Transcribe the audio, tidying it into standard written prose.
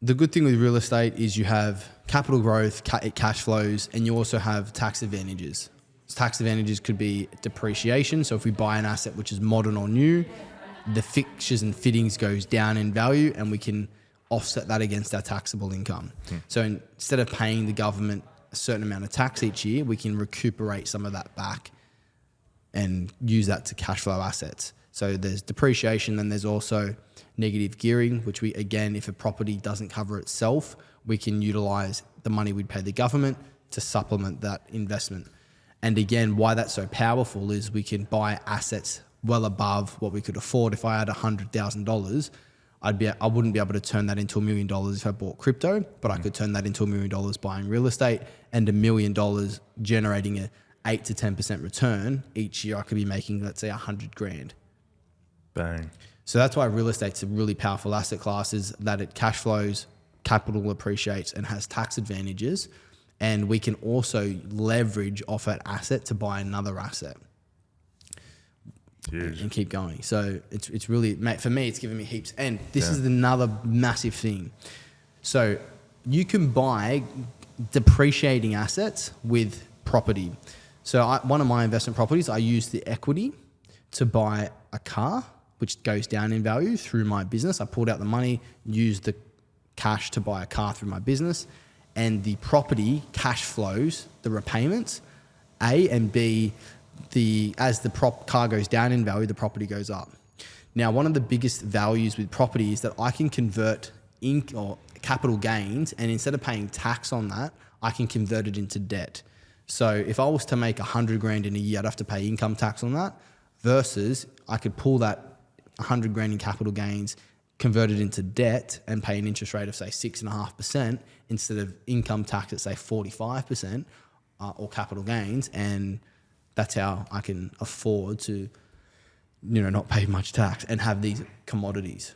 the good thing with real estate is you have capital growth, cash flows, and you also have tax advantages. Tax advantages could be depreciation. So if we buy an asset which is modern or new, the fixtures and fittings goes down in value and we can offset that against our taxable income. So instead of paying the government a certain amount of tax each year, we can recuperate some of that back and use that to cash flow assets. So there's depreciation, then there's also negative gearing, which we, again, if a property doesn't cover itself, we can utilize the money we'd pay the government to supplement that investment. And again, why that's so powerful is we can buy assets well above what we could afford. If I had $100,000, I wouldn't be able to turn that into $1 million if I bought crypto, but I could turn that into $1 million buying real estate, and $1 million generating a 8 to 10% return each year. I could be making, let's say, 100 grand. Bang. So that's why real estate's a really powerful asset class, is that it cash flows, capital appreciates, and has tax advantages. And we can also leverage off that asset to buy another asset. Huge. And keep going. So it's really, mate, for me, it's given me heaps. And this is another massive thing. So you can buy depreciating assets with property. So one of my investment properties, I use the equity to buy a car, which goes down in value through my business. I pulled out the money, used the cash to buy a car through my business, and the property cash flows the repayments, A, and B, as the car goes down in value, the property goes up. Now, one of the biggest values with property is that I can convert or capital gains, and instead of paying tax on that, I can convert it into debt. So if I was to make 100 grand in a year, I'd have to pay income tax on that, versus I could pull that 100 grand in capital gains, convert it into debt, and pay an interest rate of, say, 6.5% instead of income tax at, say, 45% or capital gains. And that's how I can afford to, not pay much tax and have these commodities.